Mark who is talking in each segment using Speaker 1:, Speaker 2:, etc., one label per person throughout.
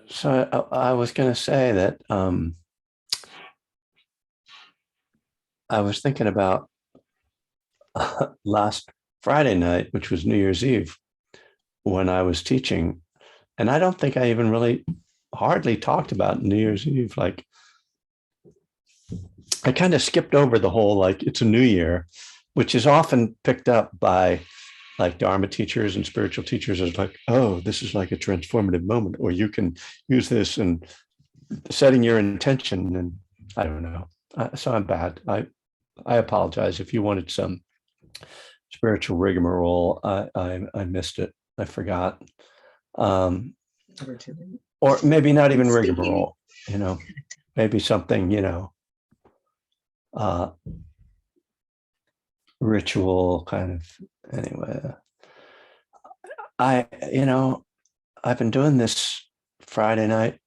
Speaker 1: So I was going to say that I was thinking about last Friday night, which was New Year's Eve, when I was teaching. And I don't think I even really hardly talked about New Year's Eve. Like I kind of skipped over the whole, like, it's a new year, which is often picked up by like Dharma teachers and spiritual teachers as like, oh, this is like a transformative moment, or you can use this and setting your intention. And I don't know. So I'm bad. I apologize if you wanted some spiritual rigmarole. I missed it. I forgot. Um, or maybe not even rigmarole, you know, maybe something, uh, ritual kind of. Anyway, I, you know, I've been doing this Friday night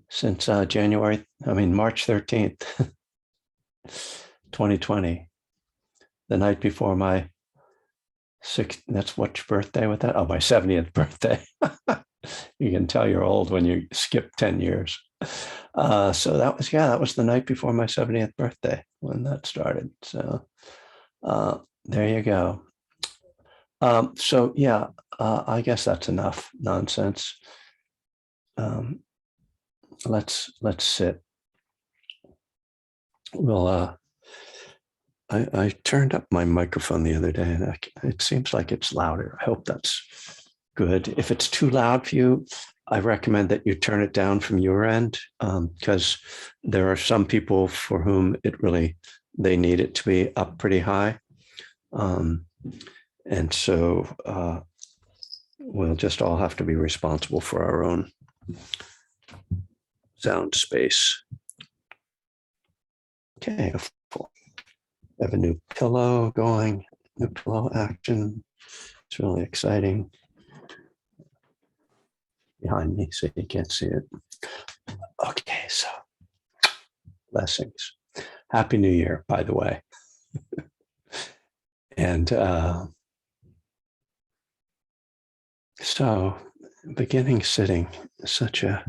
Speaker 1: since March 13th, 2020, the night before my that's what birthday with that? Oh, my 70th birthday. You can tell you're old when you skip 10 years. So that was the night before my 70th birthday when that started. So there you go. So yeah, I guess that's enough nonsense. Let's sit. Well, I turned up my microphone the other day, and it seems like it's louder. I hope that's good. If it's too loud for you, I recommend that you turn it down from your end, because there are some people for whom they need it to be up pretty high. And so we'll just all have to be responsible for our own sound space. Okay, I have a new pillow going, new pillow action. It's really exciting. Behind me, so you can't see it. Okay, so blessings. Happy New Year, by the way. And so beginning sitting, such a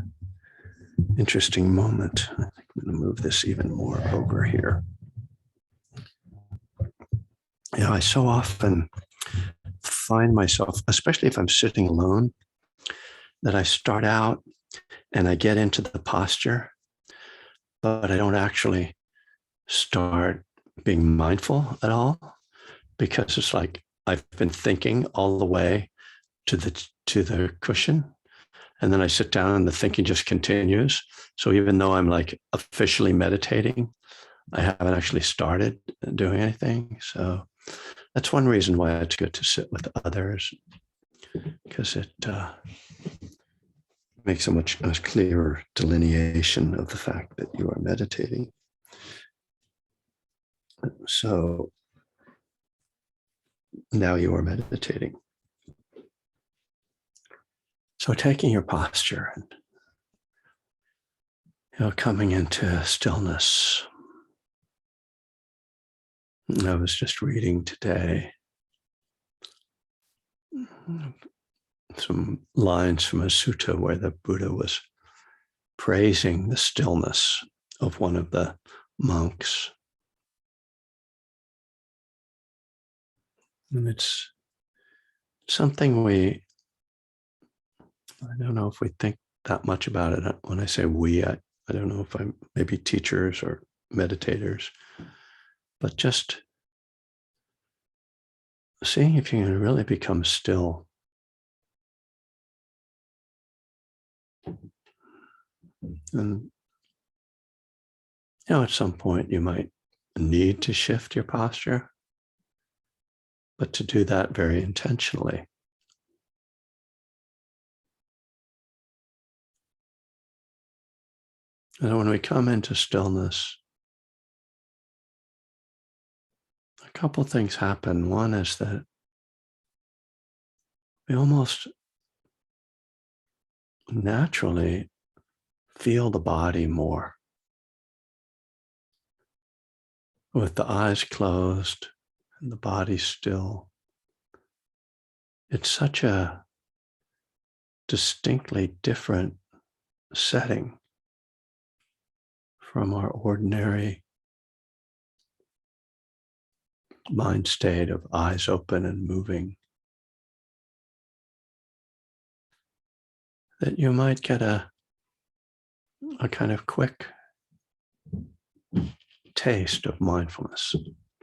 Speaker 1: interesting moment. I think I'm going to move this even more over here. I so often find myself, especially if I'm sitting alone, that I start out and I get into the posture, but I don't actually start being mindful at all, because it's like I've been thinking all the way to the cushion, and then I sit down and the thinking just continues. So even though I'm like officially meditating, I haven't actually started doing anything. So that's one reason why it's good to sit with others, because it makes a much clearer delineation of the fact that you are meditating. So now you are meditating. So taking your posture and coming into stillness. I was just reading today some lines from a sutta where the Buddha was praising the stillness of one of the monks. And it's something I don't know if we think that much about it. When I say we, I don't know if I'm maybe teachers or meditators, but just seeing if you can really become still. And, at some point you might need to shift your posture, but to do that very intentionally. And when we come into stillness, a couple of things happen. One is that we almost naturally feel the body more. With the eyes closed and the body still, it's such a distinctly different setting from our ordinary mind state of eyes open and moving, that you might get a kind of quick taste of mindfulness,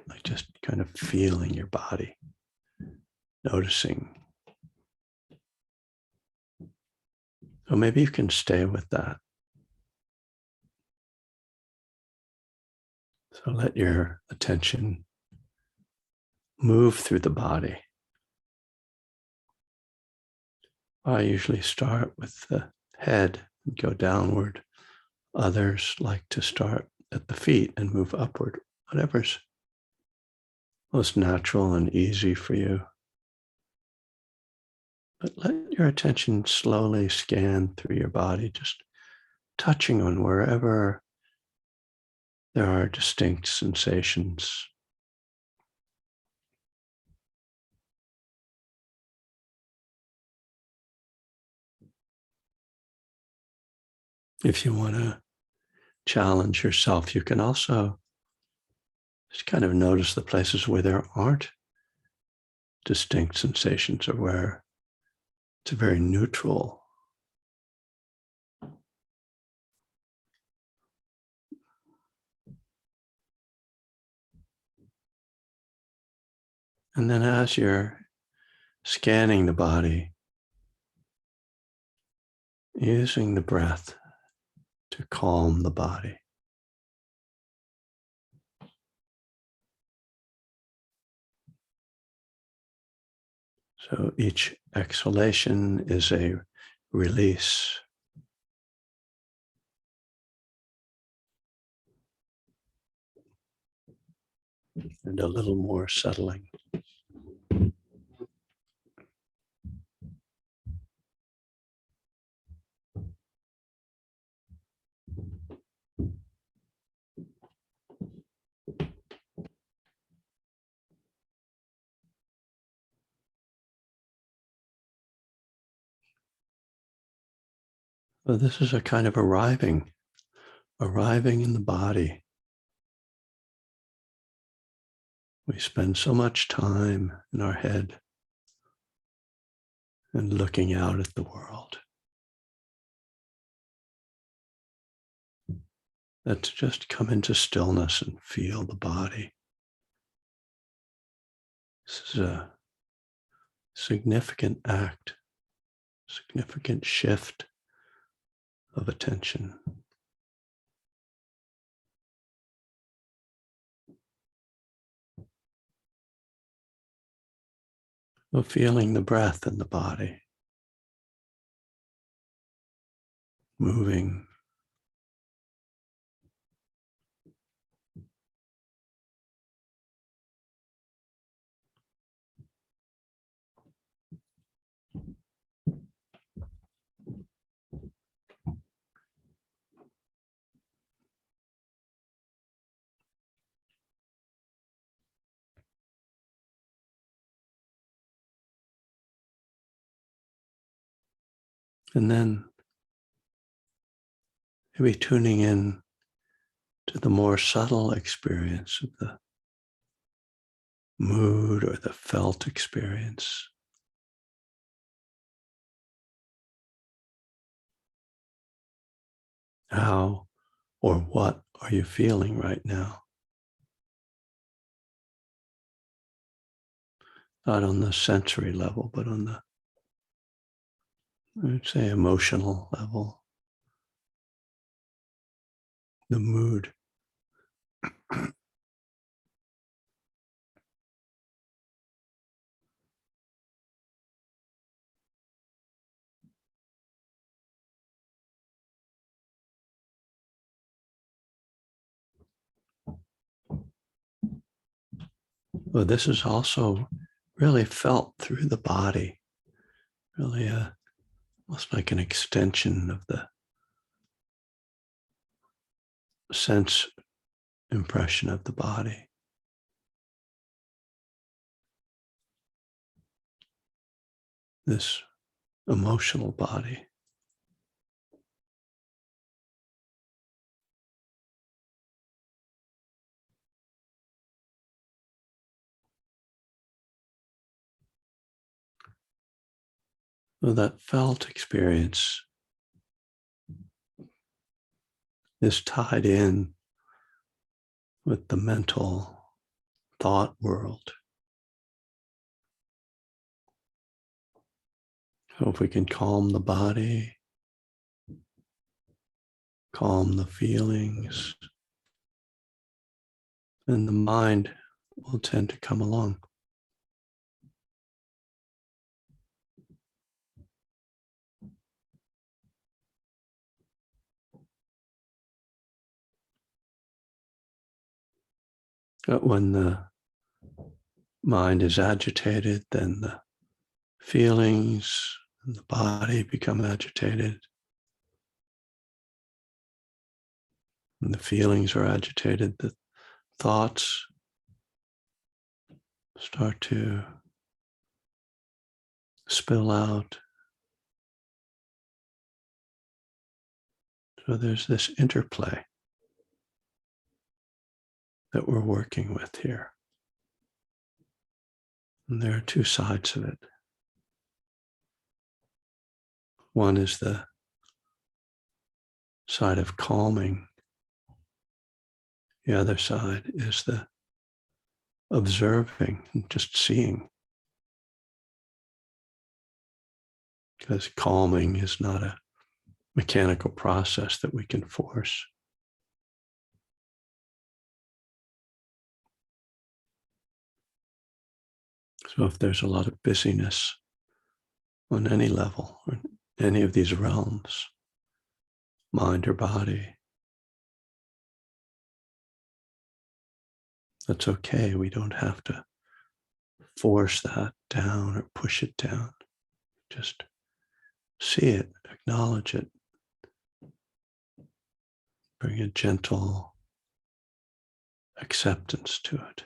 Speaker 1: like just kind of feeling your body, noticing. So maybe you can stay with that. So let your attention move through the body. I usually start with the head and go downward. Others like to start at the feet and move upward, whatever's most natural and easy for you. But let your attention slowly scan through your body, just touching on wherever there are distinct sensations. If you want to challenge yourself, you can also just kind of notice the places where there aren't distinct sensations or where it's very neutral. And then as you're scanning the body, using the breath to calm the body. So each exhalation is a release. And a little more settling. So this is a kind of arriving in the body. We spend so much time in our head and looking out at the world. That to just come into stillness and feel the body. This is a significant act, significant shift of attention. Of feeling the breath in the body, moving. And then maybe tuning in to the more subtle experience of the mood or the felt experience. How or what are you feeling right now? Not on the sensory level, but on the, I'd say, emotional level, the mood. Well, this is also really felt through the body, really almost like an extension of the sense impression of the body. This emotional body. So that felt experience is tied in with the mental thought world. So if we can calm the body, calm the feelings, then the mind will tend to come along. But when the mind is agitated, then the feelings and the body become agitated. When the feelings are agitated, the thoughts start to spill out. So there's this interplay that we're working with here. And there are two sides of it. One is the side of calming. The other side is the observing and just seeing. Because calming is not a mechanical process that we can force. So if there's a lot of busyness on any level, or any of these realms, mind or body, that's okay. We don't have to force that down or push it down. Just see it, acknowledge it, bring a gentle acceptance to it.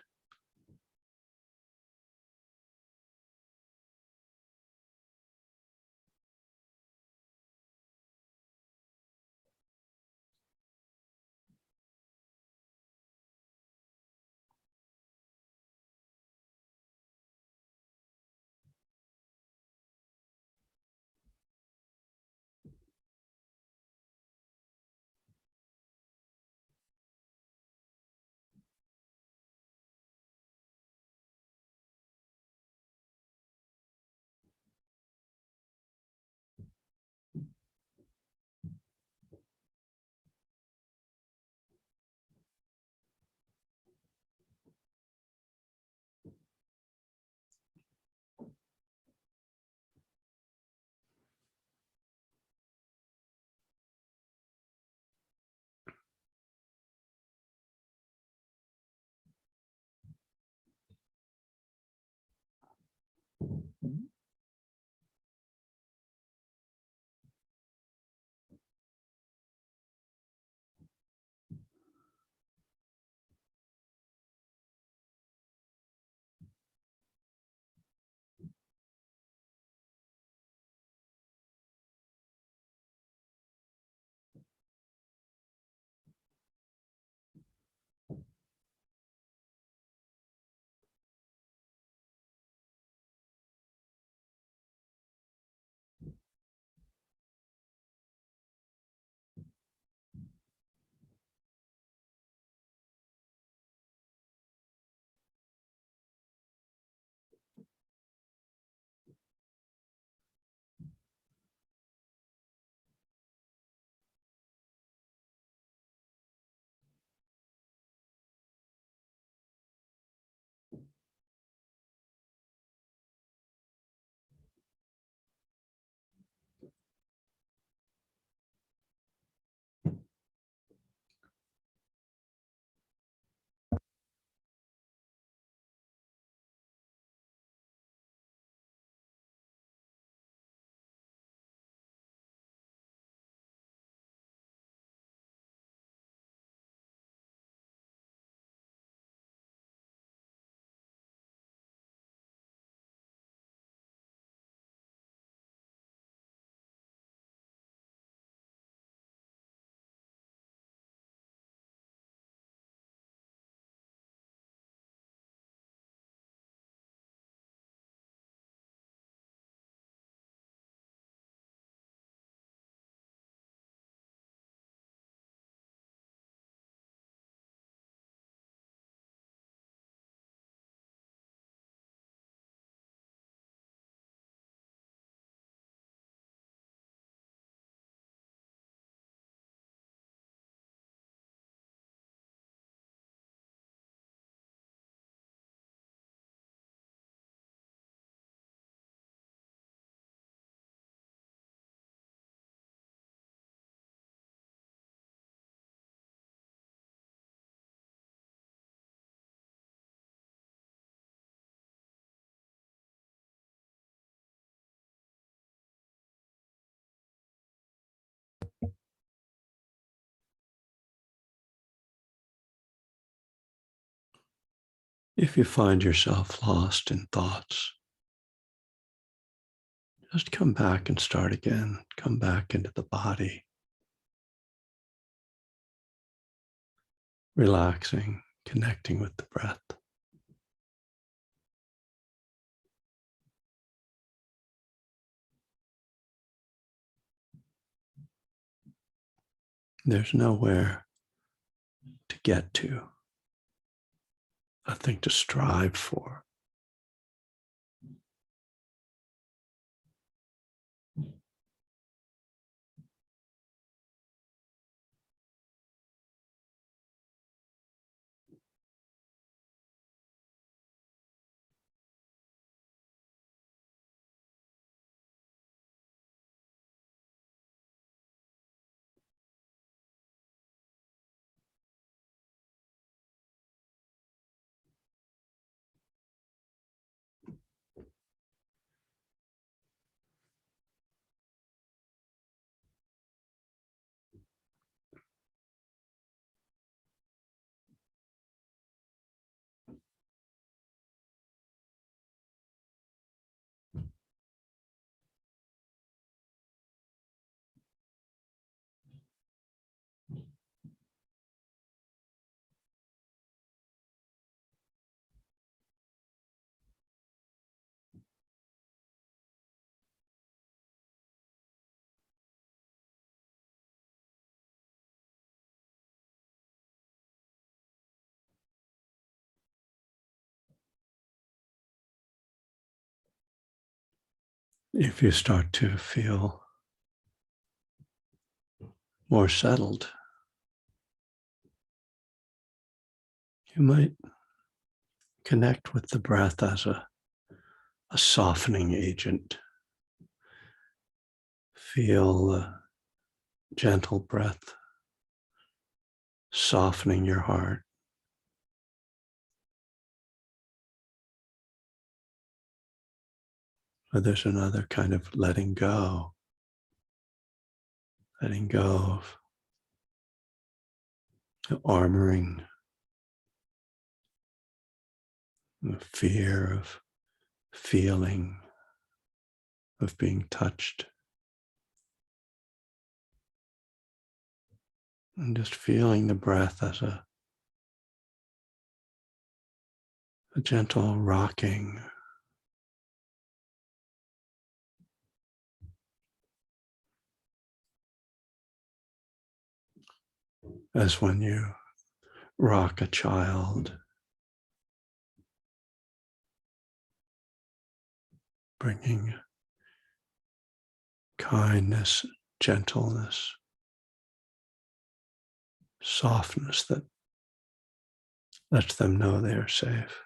Speaker 1: If you find yourself lost in thoughts, just come back and start again. Come back into the body, relaxing, connecting with the breath. There's nowhere to get to, nothing to strive for. If you start to feel more settled, you might connect with the breath as a softening agent. Feel the gentle breath softening your heart. Or there's another kind of letting go of the armoring, the fear of feeling, of being touched. And just feeling the breath as a gentle rocking. As when you rock a child, bringing kindness, gentleness, softness that lets them know they are safe.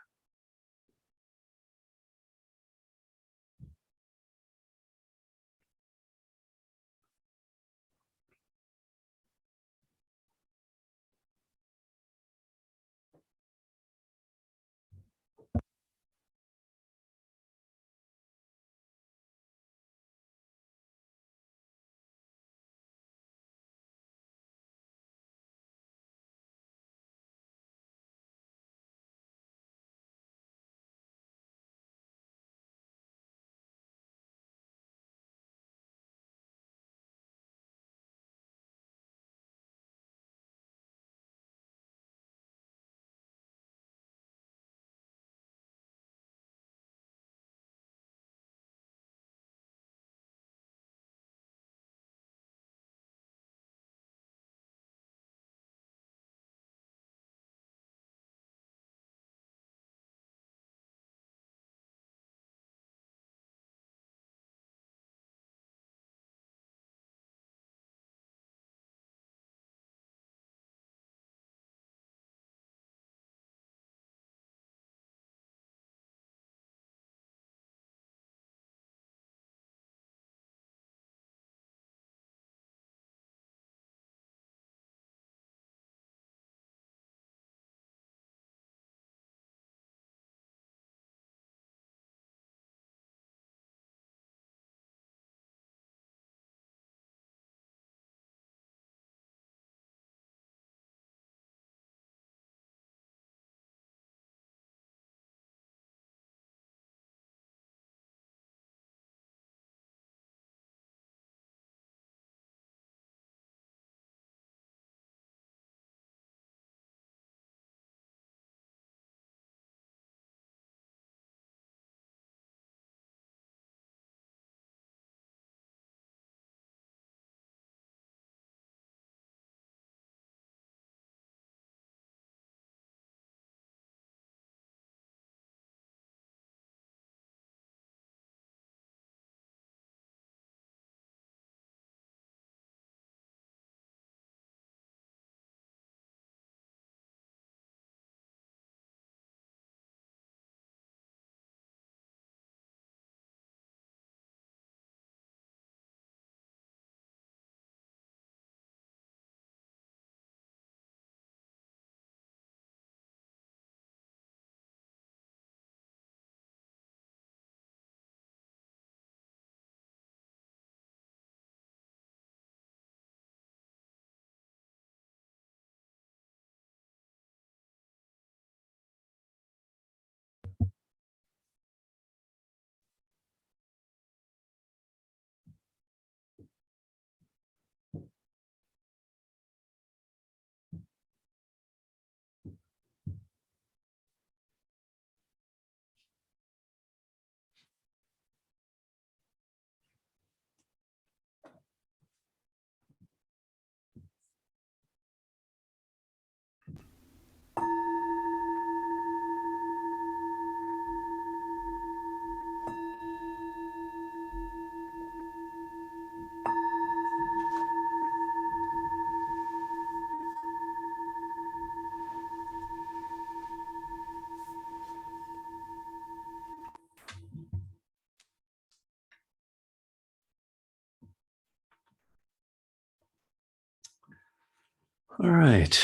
Speaker 1: All right.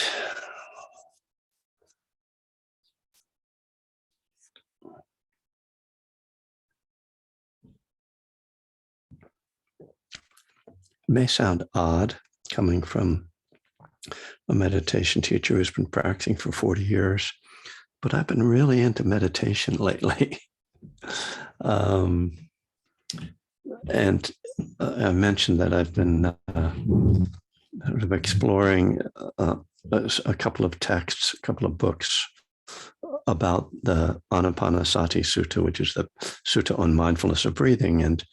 Speaker 1: It may sound odd coming from a meditation teacher who's been practicing for 40 years, but I've been really into meditation lately. And I mentioned that I've been sort of exploring a couple of texts, a couple of books about the Anapanasati Sutta, which is the Sutta on mindfulness of breathing, and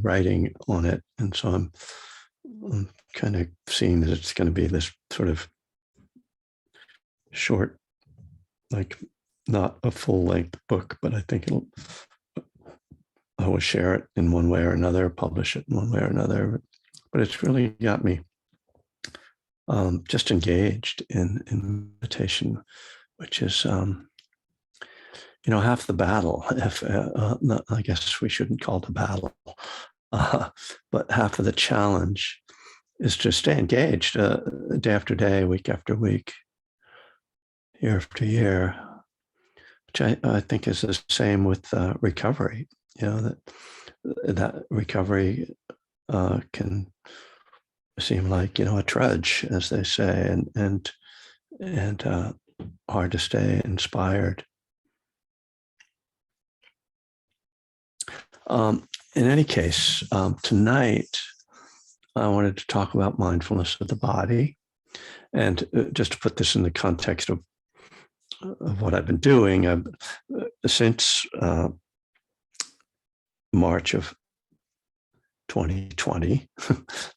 Speaker 1: writing on it. And so I'm kind of seeing that it's going to be this sort of short, like not a full length book, but I think I will share it in one way or another, publish it in one way or another. But it's really got me just engaged in meditation, which is, half the battle. If I guess we shouldn't call it a battle, but half of the challenge is to stay engaged day after day, week after week, year after year, which I think is the same with recovery. That recovery can seem like a trudge, as they say, and hard to stay inspired. In any case, tonight I wanted to talk about mindfulness of the body, and just to put this in the context of what I've been doing, since March of 2020.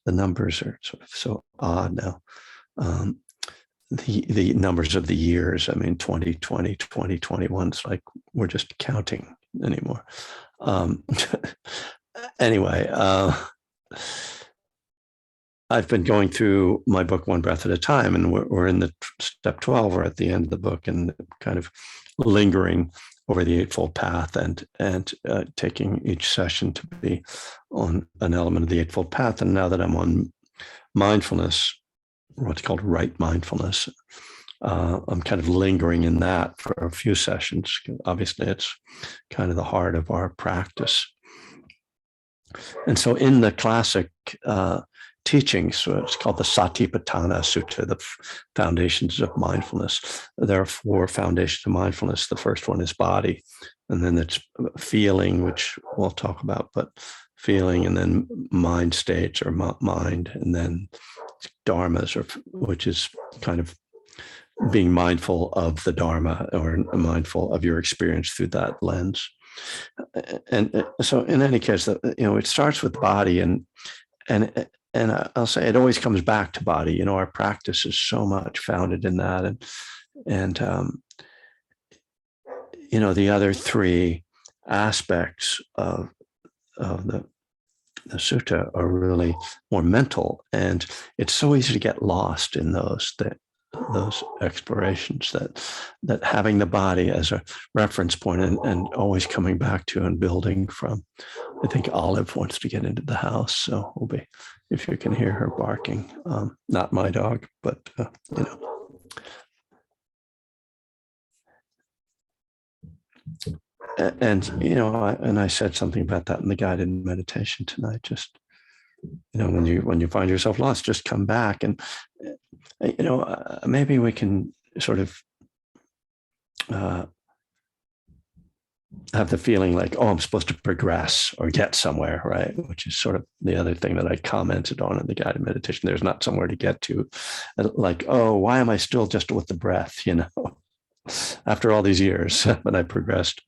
Speaker 1: The numbers are sort of so odd now. The numbers of the years, 2020, 2021, it's like we're just counting anymore. Anyway, I've been going through my book one breath at a time, and we're in the step 12. We're at the end of the book and kind of lingering over the Eightfold Path and taking each session to be on an element of the Eightfold Path. And now that I'm on mindfulness, what's called right mindfulness, I'm kind of lingering in that for a few sessions. Obviously, it's kind of the heart of our practice. And so in the classic teachings, so it's called the Satipatthana Sutta, the foundations of mindfulness. There are 4 foundations of mindfulness. The first one is body, and then it's feeling, which we'll talk about, but feeling, and then mind states or mind, and then dharmas, which is kind of being mindful of the dharma or mindful of your experience through that lens. And so in any case, it starts with body, and I'll say it always comes back to body. Our practice is so much founded in that, and the other 3 aspects of the sutta are really more mental, and it's so easy to get lost in those explorations, that having the body as a reference point and always coming back to and building from. I think Olive wants to get into the house, so we'll be, if you can hear her barking, not my dog, but and I said something about that in the guided meditation tonight. Just when you find yourself lost, just come back, and maybe we can sort of have the feeling like, oh, I'm supposed to progress or get somewhere, right? Which is sort of the other thing that I commented on in the guided meditation. There's not somewhere to get to, like, oh, why am I still just with the breath? After all these years when I progressed,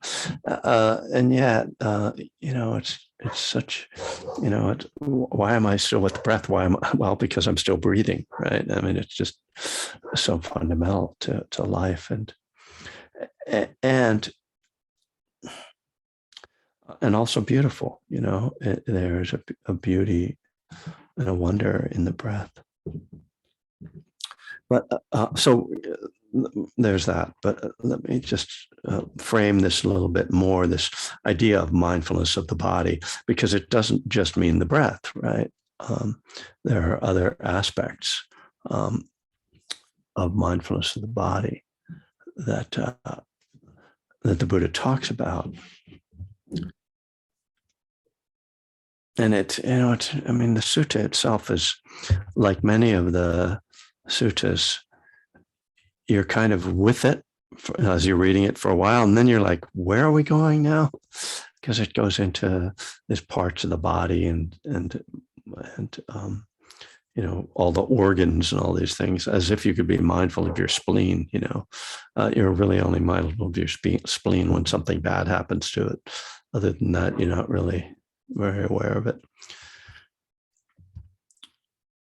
Speaker 1: and yet, it's such, why am I still with the breath? Well, because I'm still breathing, right? It's just so fundamental to life, and also beautiful. There's a beauty and a wonder in the breath. But so there's that. But let me just frame this a little bit more, this idea of mindfulness of the body, because it doesn't just mean the breath, right? there are other aspects of mindfulness of the body that that the Buddha talks about. And I mean, the sutta itself is like many of the suttas, you're kind of with it as you're reading it for a while. And then you're like, where are we going now? Because it goes into these parts of the body and all the organs and all these things, as if you could be mindful of your spleen. You're really only mindful of your spleen when something bad happens to it. Other than that, you're not really very aware of it.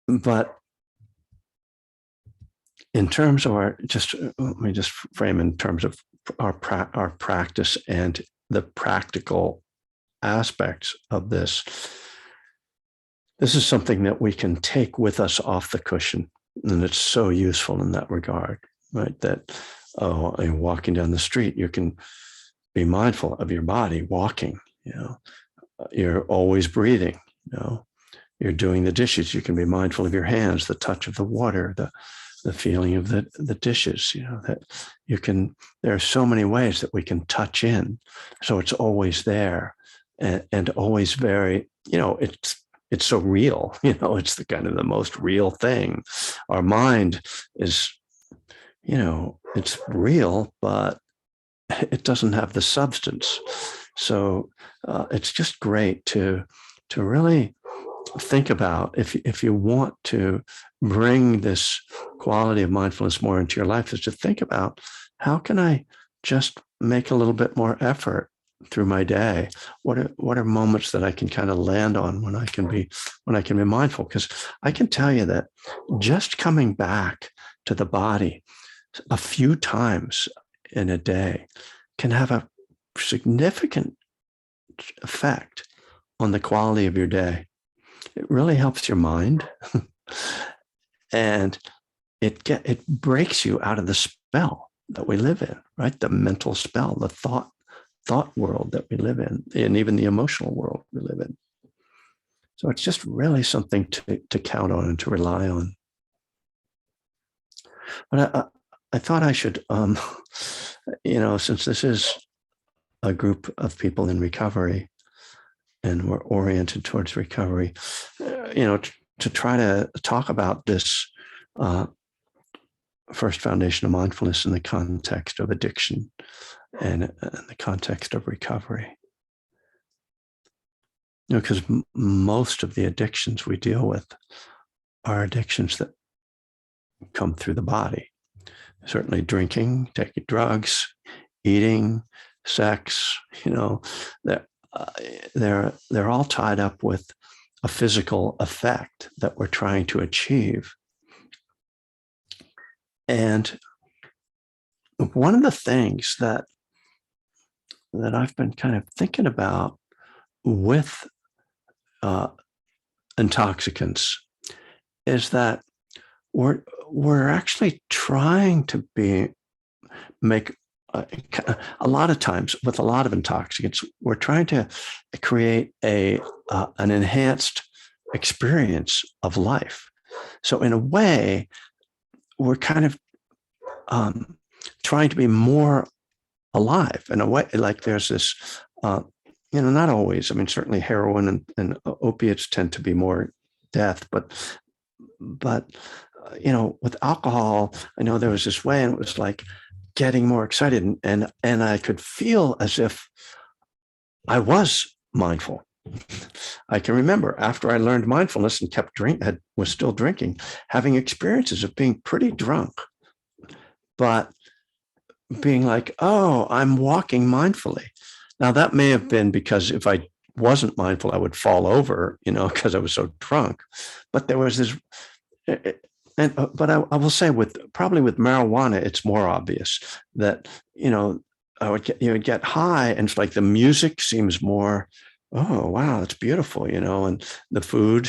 Speaker 1: But in terms of let me just frame in terms of our practice and the practical aspects of this. This is something that we can take with us off the cushion, and it's so useful in that regard, right? That, walking down the street, you can be mindful of your body walking. You're always breathing. You're doing the dishes. You can be mindful of your hands, the touch of the water, the feeling of the dishes. That you can. There are so many ways that we can touch in, so it's always there, and always very. It's so real. It's the kind of the most real thing. Our mind is, it's real, but it doesn't have the substance. So it's just great to really think about, if you want to bring this quality of mindfulness more into your life, is to think about, how can I just make a little bit more effort through my day? What are moments that I can kind of land on when I can be mindful? Because I can tell you that just coming back to the body a few times in a day can have a significant effect on the quality of your day. It really helps your mind, and it breaks you out of the spell that we live in, right? The mental spell, the thought world that we live in, and even the emotional world we live in. So it's just really something to count on and to rely on. But I thought I should, since this is a group of people in recovery and we're oriented towards recovery, to try to talk about this first foundation of mindfulness in the context of addiction and in the context of recovery. Because most of the addictions we deal with are addictions that come through the body. Certainly drinking, taking drugs, eating, sex, they're all tied up with a physical effect that we're trying to achieve. And one of the things that I've been kind of thinking about with intoxicants is that we're actually trying to make a lot of times with a lot of intoxicants, we're trying to create an enhanced experience of life. So in a way, we're kind of trying to be more alive in a way. Like there's this, not always. I mean, certainly heroin and opiates tend to be more death, but with alcohol, I know there was this way, and it was like getting more excited, and I could feel as if I was mindful. I can remember after I learned mindfulness and was still drinking, having experiences of being pretty drunk, but being like, oh, I'm walking mindfully. Now that may have been because if I wasn't mindful, I would fall over, because I was so drunk. But there was this, but I will say probably with marijuana, it's more obvious that, I would get high, and it's like the music seems more, oh, wow, that's beautiful, and the food,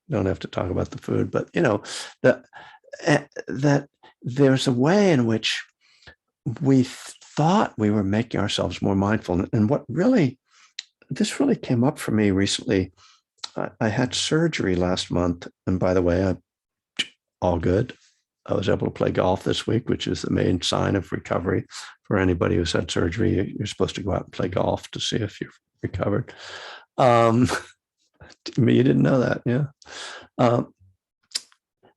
Speaker 1: don't have to talk about the food, but, that there's a way in which we thought we were making ourselves more mindful. And this really came up for me recently, I had surgery last month, and by the way, I'm all good. I was able to play golf this week, which is the main sign of recovery. For anybody who's had surgery, you're supposed to go out and play golf to see if you've recovered. You didn't know that, yeah.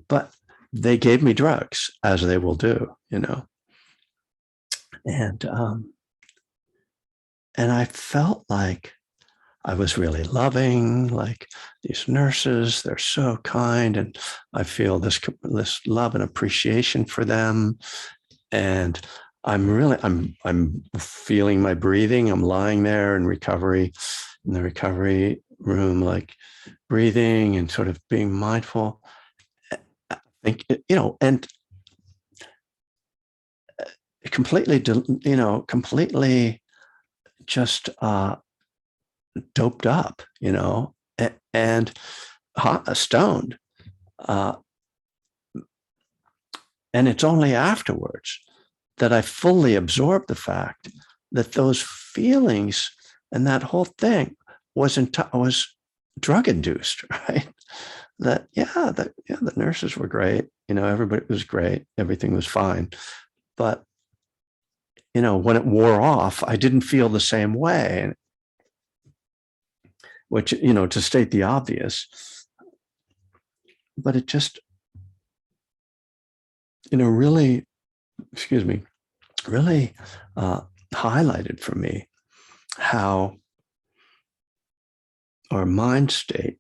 Speaker 1: But they gave me drugs, as they will do, and I felt like I was really loving, like these nurses, they're so kind, and I feel this love and appreciation for them. And I'm feeling my breathing. I'm lying there in the recovery room, like breathing and sort of being mindful. I think, and completely just doped up, and stoned. And it's only afterwards that I fully absorbed the fact that those feelings and that whole thing was drug induced, right? The nurses were great, everybody was great, everything was fine, but when it wore off, I didn't feel the same way. Which, to state the obvious, but it just, really, really highlighted for me how our mind state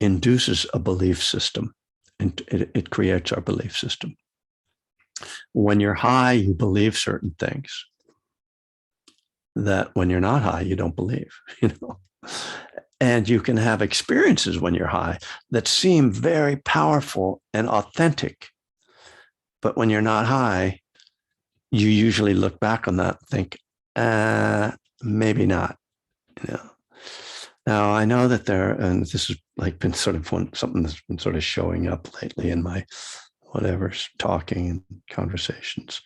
Speaker 1: induces a belief system, and it creates our belief system. When you're high, you believe certain things that when you're not high, you don't believe, And you can have experiences when you're high that seem very powerful and authentic. But when you're not high, you usually look back on that and think, maybe not. Now, I know that and this has been sort of something that's been sort of showing up lately in my talking and conversations.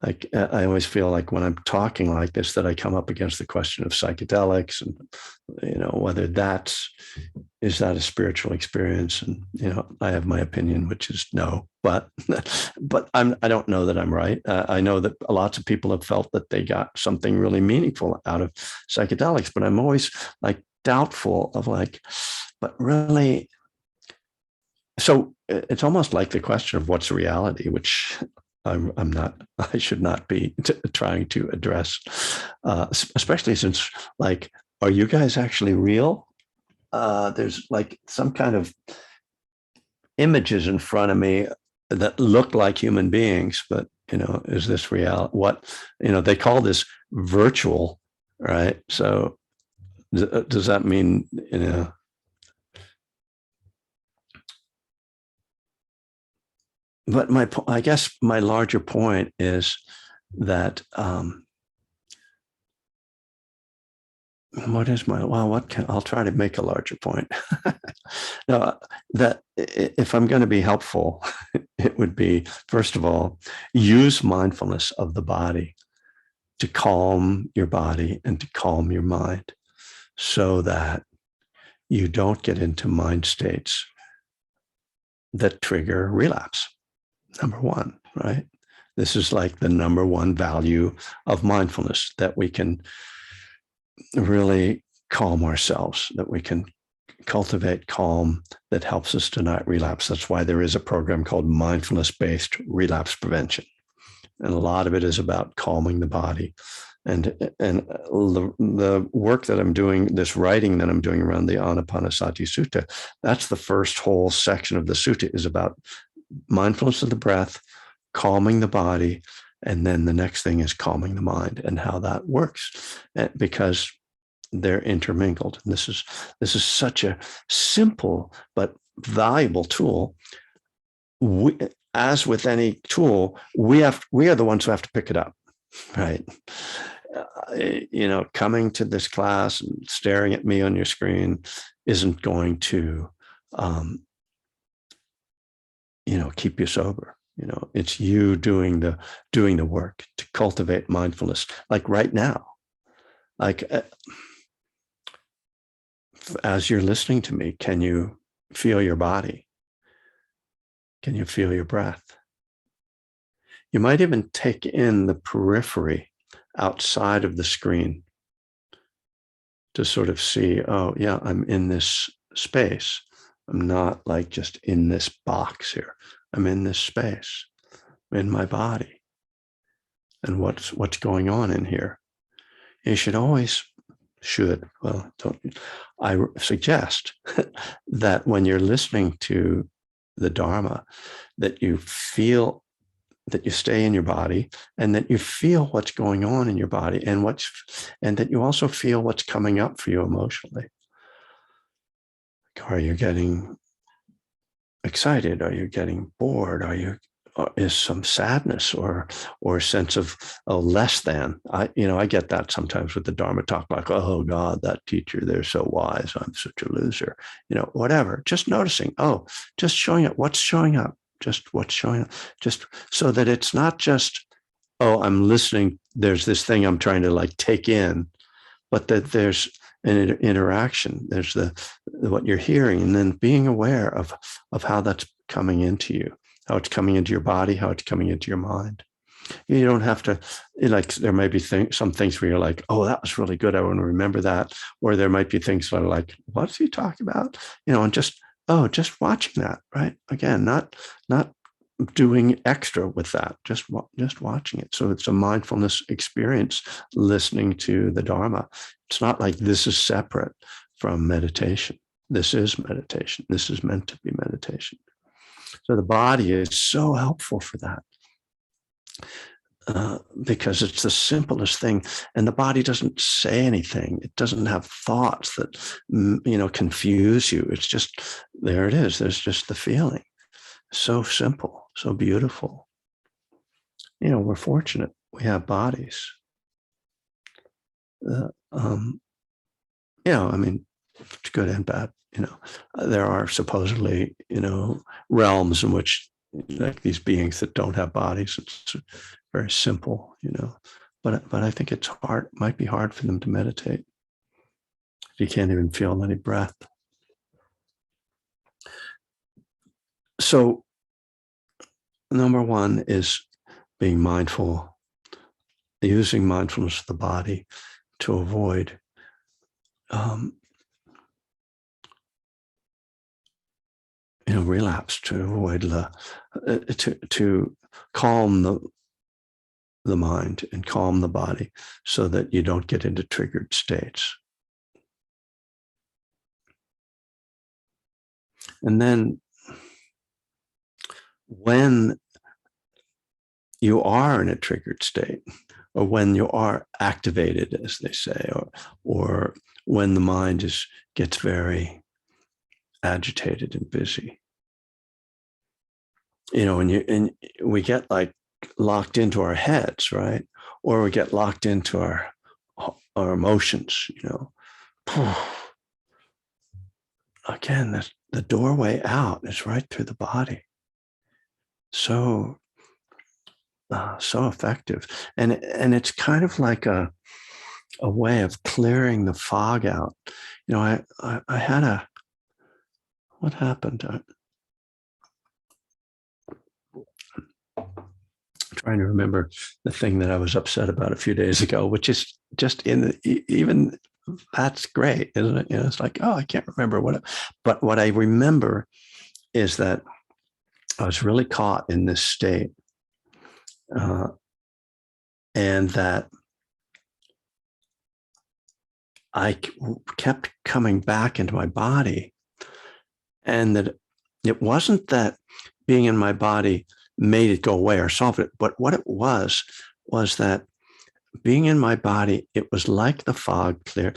Speaker 1: Like, I always feel like when I'm talking like this, that I come up against the question of psychedelics and, whether is that a spiritual experience? And, I have my opinion, which is no, but I don't know that I'm right. I know that lots of people have felt that they got something really meaningful out of psychedelics, but I'm always doubtful of but really, so it's almost like the question of what's reality, which I should not be trying to address, especially since, are you guys actually real? There's some kind of images in front of me that look like human beings, but, is this real? What, they call this virtual, right? So does that mean, but I guess my larger point is that I'll try to make a larger point. No, that if I'm going to be helpful, it would be, first of all, use mindfulness of the body to calm your body and to calm your mind so that you don't get into mind states that trigger relapse. Number one, right? This is the number one value of mindfulness, that we can really calm ourselves, that we can cultivate calm that helps us to not relapse. That's why there is a program called mindfulness-based relapse prevention. And a lot of it is about calming the body. And the work that I'm doing, this writing that I'm doing around the Anapanasati Sutta, that's the first whole section of the sutta, is about mindfulness of the breath, calming the body, and then the next thing is calming the mind, and how that works, because they're intermingled. And this is such a simple but valuable tool. As with any tool, we are the ones who have to pick it up, right? Coming to this class and staring at me on your screen isn't going to keep you sober. It's you doing the work to cultivate mindfulness, like right now. as you're listening to me, can you feel your body? Can you feel your breath? You might even take in the periphery outside of the screen to sort of see, oh, yeah, I'm in this space. I'm not like just in this box here. I'm in this space, in my body. And what's going on in here? You should always, I suggest that when you're listening to the Dharma, that you feel, that you stay in your body, and that you feel what's going on in your body, and that you also feel what's coming up for you emotionally. Are you getting excited? Are you getting bored? Is some sadness or sense of less than? I get that sometimes with the Dharma talk, like, oh God, that teacher, they're so wise, I'm such a loser, whatever. Just noticing, just showing up, what's showing up, just what's showing up, just so that it's not just, I'm listening, there's this thing I'm trying to like take in, but that there's an interaction, there's what you're hearing, and then being aware of how that's coming into you, how it's coming into your body, how it's coming into your mind. You don't have to, like, there might be some things where you're like, oh, that was really good, I want to remember that. Or there might be things that are like, what's he talking about? And just watching that, right? Again, not doing extra with that, just watching it. So it's a mindfulness experience, listening to the Dharma. It's not like this is separate from meditation. This is meditation. This is meant to be meditation. So the body is so helpful for that, because it's the simplest thing, and the body doesn't say anything. It doesn't have thoughts that confuse you. It's just, there it is. There's just the feeling. So simple, so beautiful. We're fortunate. We have bodies. It's good and bad. There are supposedly, realms in which, like, these beings that don't have bodies, it's very simple, but I think it's hard, might be hard for them to meditate. You can't even feel any breath. So number one is being mindful, using mindfulness of the body to avoid relapse, to avoid to calm the mind and calm the body so that you don't get into triggered states. And then when you are in a triggered state, or when you are activated, as they say, or when the mind gets very agitated and busy, and we get like locked into our heads, right? Or we get locked into our emotions, Again, the doorway out is right through the body. So effective. And it's kind of like a way of clearing the fog out. I had what happened? I'm trying to remember the thing that I was upset about a few days ago, which is just even that's great, isn't it? It's like, oh, I can't remember but what I remember is that I was really caught in this state, and that I kept coming back into my body, and that it wasn't that being in my body made it go away or solved it, but what it was that being in my body, it was like the fog clear.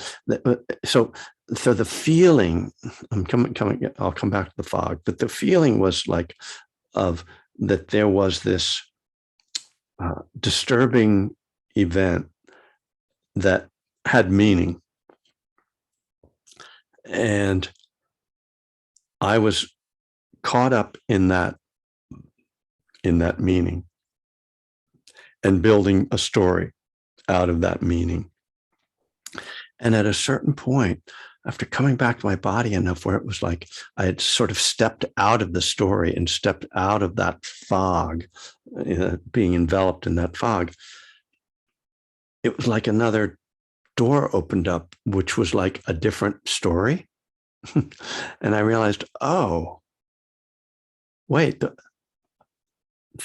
Speaker 1: So the feeling, I'll come back to the fog, but the feeling was like that there was this disturbing event that had meaning. And I was caught up in that meaning and building a story out of that meaning. And at a certain point, after coming back to my body enough where it was like I had sort of stepped out of the story and stepped out of that fog, being enveloped in that fog, it was like another door opened up, which was like a different story. And I realized, oh, wait,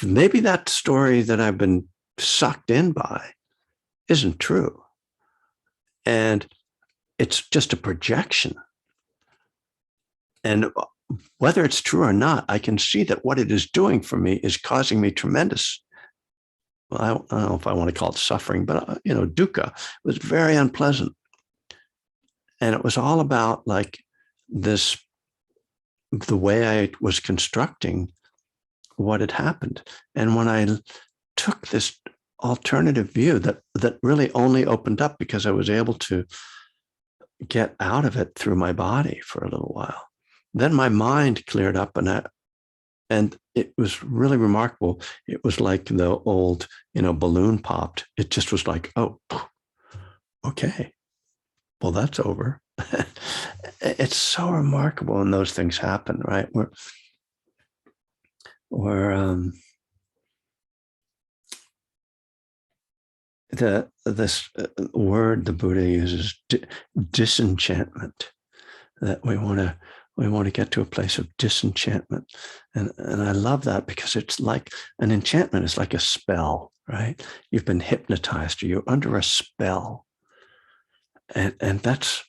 Speaker 1: maybe that story that I've been sucked in by isn't true. And it's just a projection. And whether it's true or not, I can see that what it is doing for me is causing me tremendous, well, I don't know if I want to call it suffering, but, dukkha. It was very unpleasant. And it was all about like this, the way I was constructing what had happened. And when I took this alternative view that really only opened up because I was able to get out of it through my body for a little while, then my mind cleared up, and it was really remarkable. It was like the old, balloon popped. It just was like, oh, okay, well, that's over. It's so remarkable when those things happen, right? This word the Buddha uses, disenchantment, that we want to get to a place of disenchantment. And I love that, because it's like an enchantment is like a spell, right? You've been hypnotized, or you're under a spell. And that's,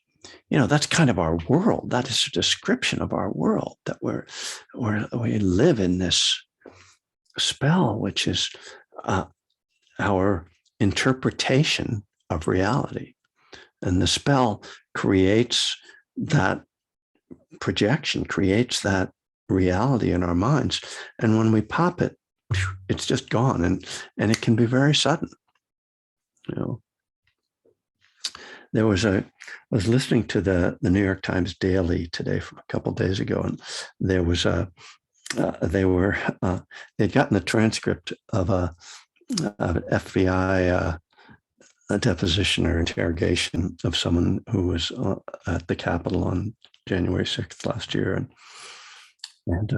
Speaker 1: that's kind of our world. That is a description of our world, that we live in this spell, which is our interpretation of reality. And the spell creates that projection, creates that reality in our minds. And when we pop it, it's just gone. And it can be very sudden. I was listening to the New York Times Daily today from a couple of days ago, and there was they'd gotten a transcript of an FBI a deposition or interrogation of someone who was at the Capitol on January 6th last year. And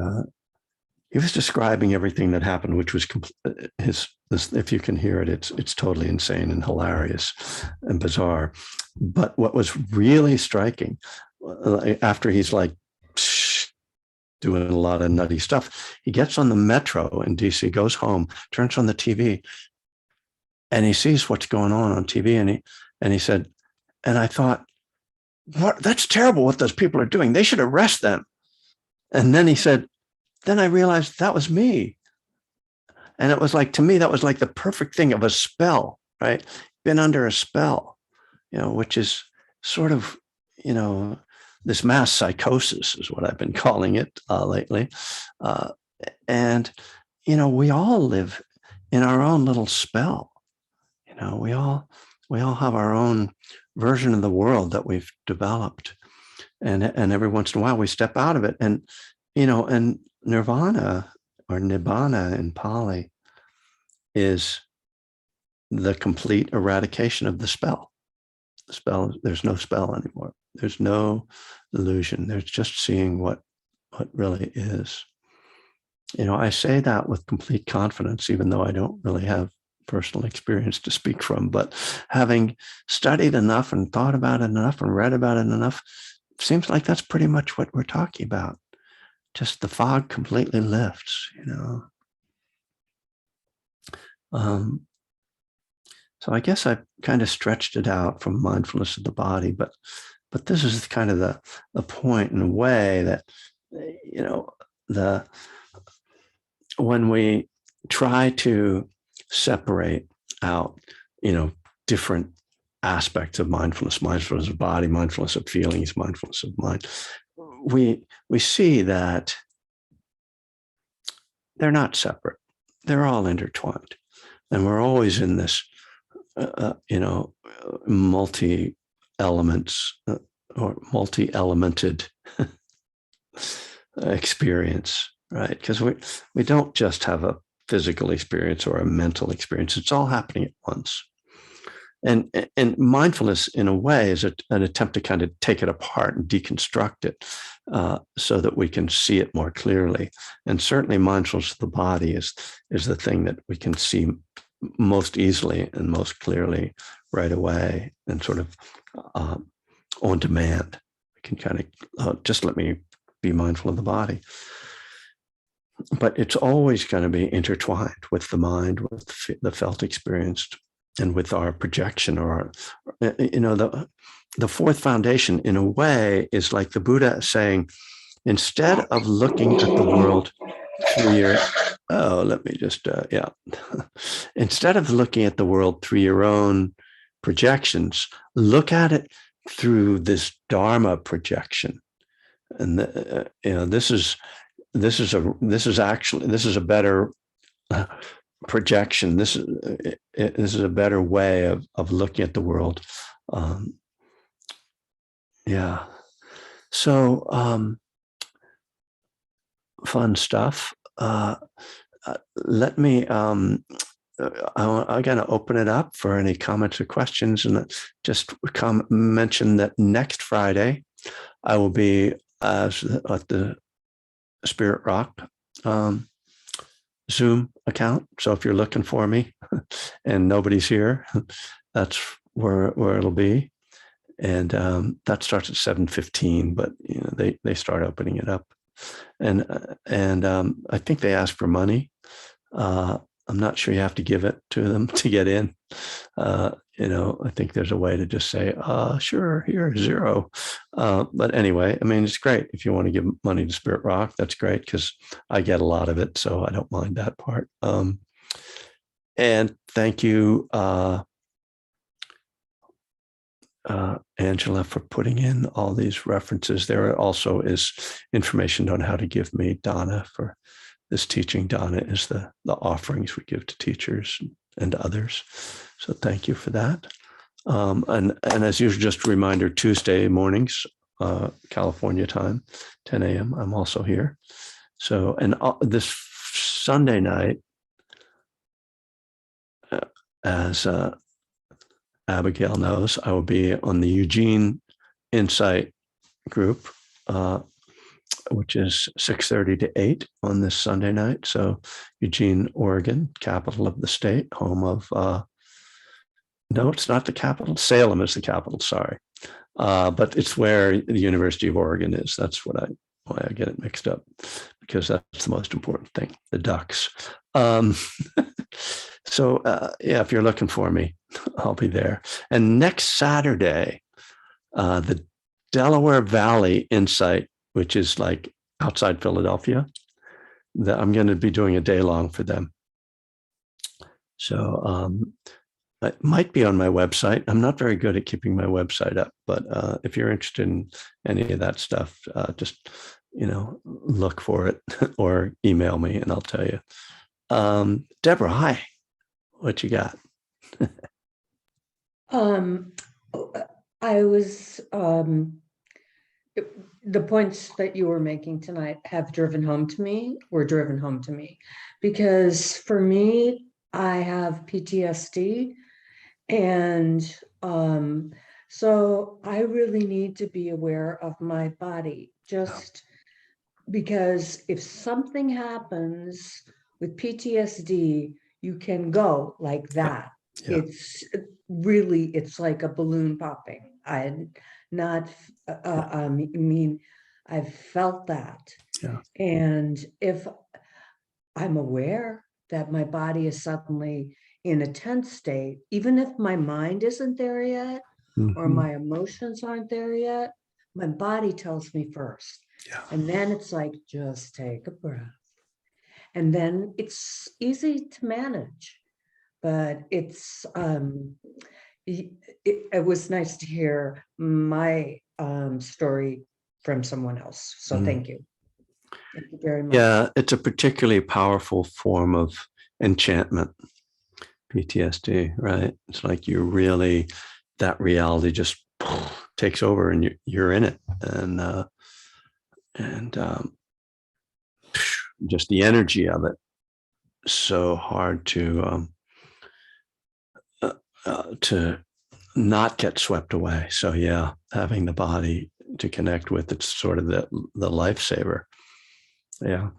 Speaker 1: he was describing everything that happened, which was if you can hear it, it's totally insane and hilarious and bizarre. But what was really striking, after he's like doing a lot of nutty stuff, he gets on the metro in DC, goes home, turns on the TV, and he sees what's going on TV. And he said, and I thought, what? That's terrible what those people are doing. They should arrest them. And then he said, then I realized that was me. And it was like, to me, that was like the perfect thing of a spell, right? Been under a spell, which is sort of, this mass psychosis is what I've been calling it lately. And we all live in our own little spell. We all have our own version of the world that we've developed. And every once in a while we step out of it. And nirvana, or nibbana in Pali, is the complete eradication of the spell. The spell, there's no spell anymore. There's no illusion. There's just seeing what really is. I say that with complete confidence, even though I don't really have personal experience to speak from, but having studied enough and thought about it enough and read about it enough, seems like that's pretty much what we're talking about. Just the fog completely lifts, So I guess I kind of stretched it out from mindfulness of the body, but this is kind of the point, in a way, that, when we try to separate out, different aspects of mindfulness of body, mindfulness of feelings, mindfulness of mind, we see that they're not separate. They're all intertwined. And we're always in this, multi-elements or multi-elemented experience, right? Because we don't just have a physical experience or a mental experience. It's all happening at once. and mindfulness in a way is an attempt to kind of take it apart and deconstruct it so that we can see it more clearly. And certainly mindfulness of the body is the thing that we can see most easily and most clearly right away, and sort of on demand. We can kind of just let me be mindful of the body. But it's always going to be intertwined with the mind, with the felt experience, and with our projection, or the fourth foundation in a way is like the Buddha saying, instead of looking at the world through your, instead of looking at the world through your own projections, look at it through this Dharma projection. And this is a better projection. This is a better way of looking at the world. So fun stuff. Let me. I'm going to open it up for any comments or questions, and just mention that next Friday I will be at the Spirit Rock Zoom account. So if you're looking for me and nobody's here, that's where it'll be. And that starts at 7:15, but they start opening it up. And I think they ask for money. I'm not sure you have to give it to them to get in. I think there's a way to just say, sure, here's $0. But anyway, I mean, it's great. If you want to give money to Spirit Rock, that's great, because I get a lot of it, so I don't mind that part. And thank you, Angela, for putting in all these references. There also is information on how to give me, Donna, for this teaching. Donna is the offerings we give to teachers and others. So thank you for that. And as usual, just a reminder, Tuesday mornings, California time, 10 a.m. I'm also here. So, and this Sunday night, as Abigail knows, I will be on the Eugene Insight group, which is 6:30 to 8 on this Sunday night. So Eugene, Oregon, capital of the state, home of, no, it's not the capital. Salem is the capital, sorry. But it's where the University of Oregon is. That's why I get it mixed up, because that's the most important thing, the Ducks. So if you're looking for me, I'll be there. And next Saturday, the Delaware Valley Insight, which is like outside Philadelphia, that I'm going to be doing a day long for them. So it might be on my website. I'm not very good at keeping my website up, but if you're interested in any of that stuff, just look for it or email me and I'll tell you. Deborah, hi. What you got?
Speaker 2: I was the points that you were making tonight were driven home to me, because for me, I have PTSD, and so I really need to be aware of my body, just because if something happens with PTSD, you can go like that. Yeah. It's like a balloon popping. I've felt that. Yeah. And if I'm aware that my body is suddenly in a tense state, even if my mind isn't there yet, or my emotions aren't there yet, my body tells me first. Yeah. And then it's like, just take a breath. And then it's easy to manage. But it was nice to hear my story from someone else. So thank you. Thank you very much.
Speaker 1: Yeah, it's a particularly powerful form of enchantment, PTSD, right? It's like that reality just takes over and you're in it. And just the energy of it, so hard to not get swept away. So yeah, having the body to connect with, it's sort of the lifesaver. Yeah.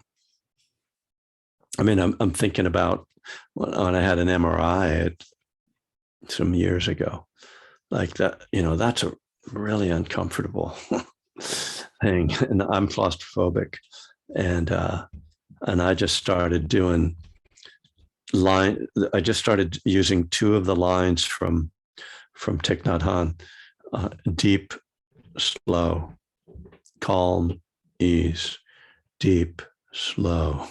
Speaker 1: I mean, I'm thinking about when I had an MRI some years ago, like that, that's a really uncomfortable thing. And I'm claustrophobic. And I just started doing I just started using two of the lines from Thich Nhat Hanh, deep, slow, calm, ease, deep, slow,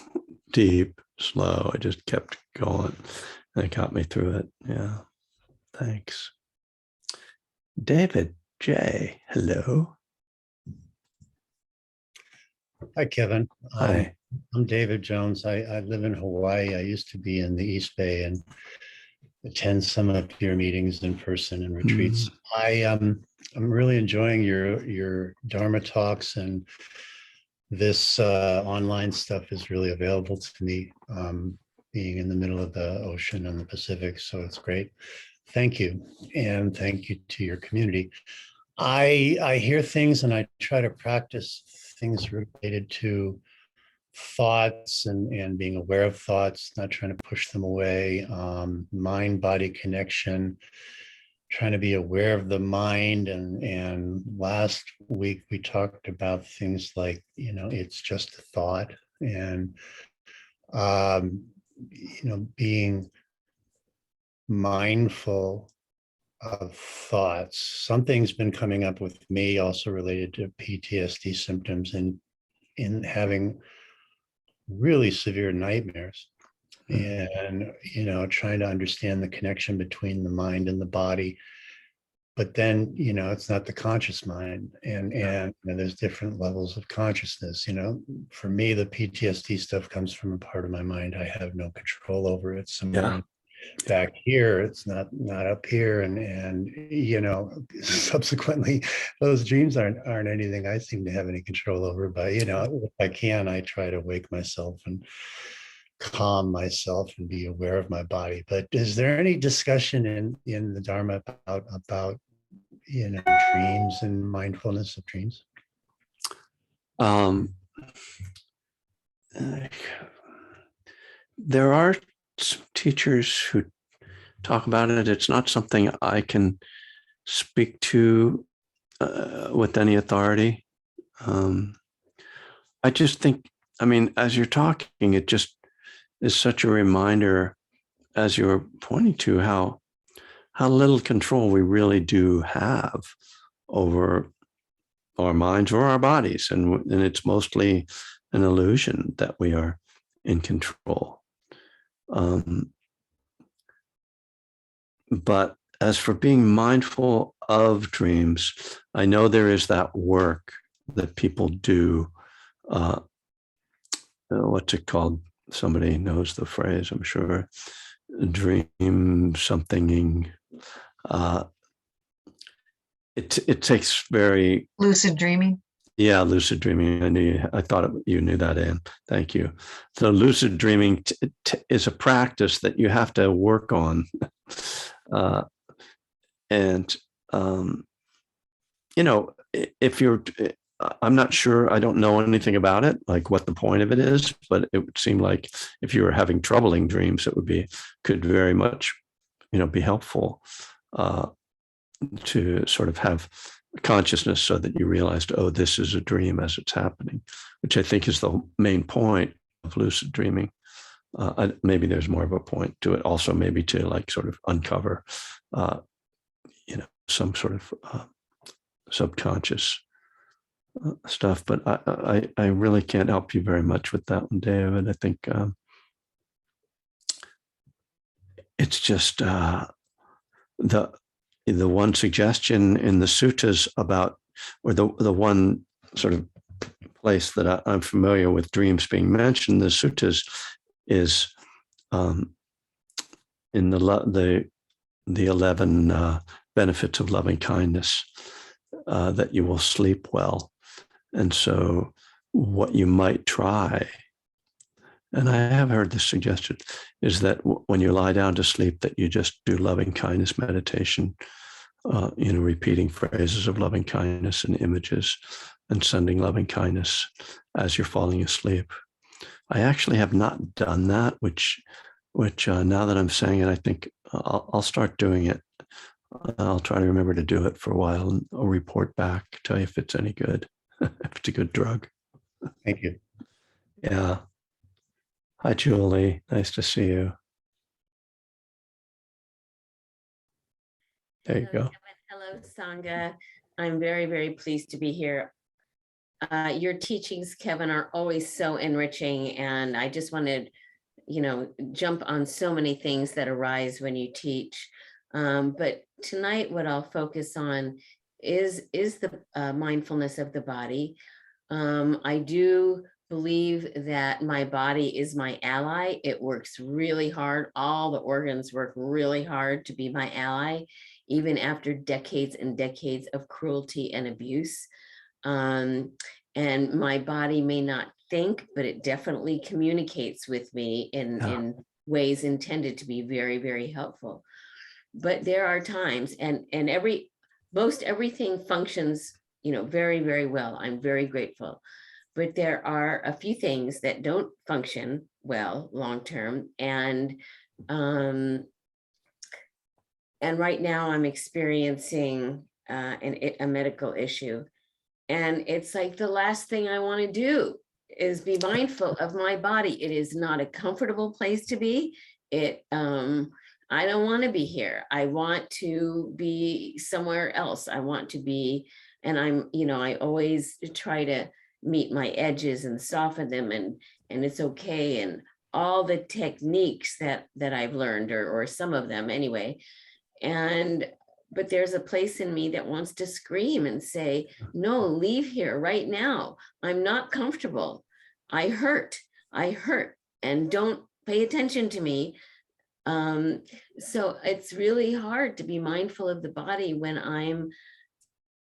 Speaker 1: deep, slow. I just kept going. And it got me through it. Yeah. Thanks. David J. Hello.
Speaker 3: Hi, Kevin.
Speaker 1: Hi.
Speaker 3: I'm David Jones. I live in Hawaii. I used to be in the East Bay and attend some of your meetings in person and retreats. I'm really enjoying your Dharma talks, and this online stuff is really available to me, being in the middle of the ocean and the Pacific. So it's great. Thank you. And thank you to your community. I hear things and I try to practice things related to thoughts and being aware of thoughts, not trying to push them away, mind-body connection, trying to be aware of the mind. And last week we talked about things like, it's just a thought, and being mindful of thoughts. Something's been coming up with me also related to PTSD symptoms and in having really severe nightmares, and trying to understand the connection between the mind and the body. But then it's not the conscious mind, and there's different levels of consciousness. For me, the PTSD stuff comes from a part of my mind I have no control over. It's somewhere back here. It's not up here, and subsequently those dreams aren't anything I seem to have any control over. But if I can, I try to wake myself and calm myself and be aware of my body. But is there any discussion in the Dharma about dreams and mindfulness of dreams?
Speaker 1: There are some teachers who talk about it. It's not something I can speak to with any authority. I just think, as you're talking, it just is such a reminder, as you're pointing to, how little control we really do have over our minds or our bodies. And it's mostly an illusion that we are in control. But as for being mindful of dreams, I know there is that work that people do. What's it called? Somebody knows the phrase, I'm sure. Dream something. It takes very
Speaker 4: lucid dreaming.
Speaker 1: Yeah, lucid dreaming. I thought you knew that, Anne. Thank you. So lucid dreaming is a practice that you have to work on. If you're, I'm not sure, I don't know anything about it, like what the point of it is, but it would seem like if you were having troubling dreams, it could very much, be helpful to sort of have consciousness so that you realized, oh, this is a dream as it's happening, which I think is the main point of lucid dreaming. Maybe there's more of a point to it also, maybe to like sort of uncover, some sort of subconscious stuff. But I really can't help you very much with that one, David. I think it's just the one suggestion in the suttas about, or the one sort of place that I'm familiar with dreams being mentioned, the suttas, is in the 11 benefits of loving kindness, that you will sleep well. And so what you might try, and I have heard this suggested, is that when you lie down to sleep, that you just do loving kindness meditation repeating phrases of loving kindness and images and sending loving kindness as you're falling asleep. I actually have not done that, which now that I'm saying it, I think I'll start doing it. I'll try to remember to do it for a while, and I'll report back, tell you if it's any good, if it's a good drug.
Speaker 3: Thank you.
Speaker 1: Yeah. Hi, Julie. Nice to see you. There you
Speaker 4: Hello,
Speaker 1: go.
Speaker 4: Kevin. Hello, Sangha. I'm very, very pleased to be here. Your teachings, Kevin, are always so enriching, and I just wanted, jump on so many things that arise when you teach. But tonight, what I'll focus on is the mindfulness of the body. I do believe that my body is my ally. It works really hard. All the organs work really hard to be my ally, even after decades and decades of cruelty and abuse. And my body may not think, but it definitely communicates with me in ways intended to be very, very helpful. But there are times, and most everything functions, very, very well. I'm very grateful. But there are a few things that don't function well long-term. And right now I'm experiencing a medical issue. And it's like the last thing I want to do is be mindful of my body. It is not a comfortable place to be. I don't want to be here. I want to be somewhere else. I want to be, and I always try to meet my edges and soften them, and it's okay. And all the techniques that I've learned, or some of them anyway. But there's a place in me that wants to scream and say, no, leave here right now. I'm not comfortable. I hurt, and don't pay attention to me. So it's really hard to be mindful of the body when I'm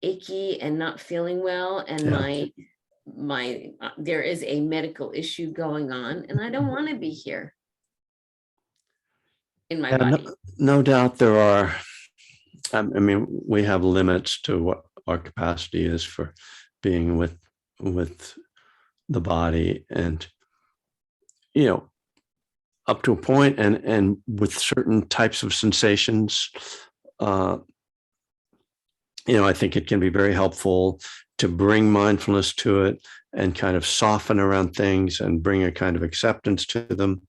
Speaker 4: achy and not feeling well, and there is a medical issue going on, and I don't want to be here in my body.
Speaker 1: No doubt there are. I mean, we have limits to what our capacity is for being with the body, and up to a point, and with certain types of sensations, I think it can be very helpful to bring mindfulness to it and kind of soften around things and bring a kind of acceptance to them.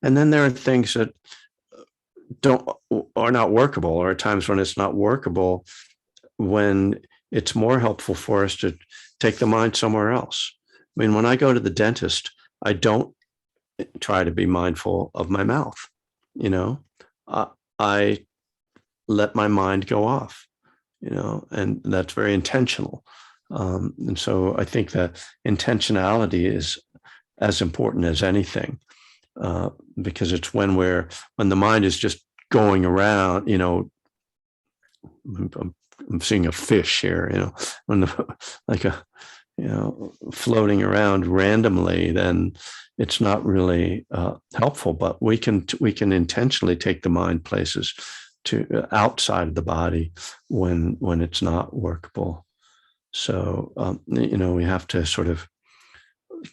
Speaker 1: And then there are things that are not workable, or at times when it's not workable, when it's more helpful for us to take the mind somewhere else. I mean, when I go to the dentist, I don't try to be mindful of my mouth. I let my mind go off, and that's very intentional. And so I think that intentionality is as important as anything, because it's when the mind is just going around, I'm seeing a fish here, when floating around randomly, then it's not really helpful. But we can intentionally take the mind places to outside of the body when it's not workable. So we have to sort of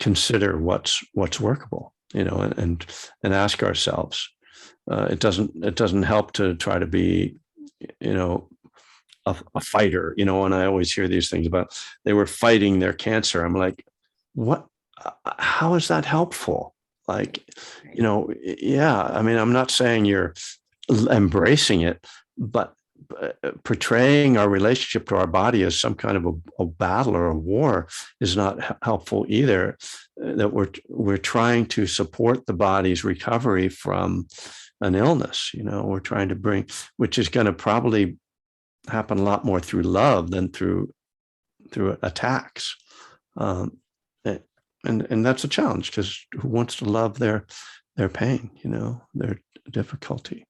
Speaker 1: consider what's workable, and ask ourselves. It doesn't help to try to be, a fighter, and I always hear these things about they were fighting their cancer. I'm like, what? How is that helpful? Like, yeah. I mean, I'm not saying you're embracing it, but portraying our relationship to our body as some kind of a battle or a war is not helpful either. That we're trying to support the body's recovery from an illness. We're trying to bring, which is going to probably happen a lot more through love than through attacks. And that's a challenge, because who wants to love their pain, their difficulty?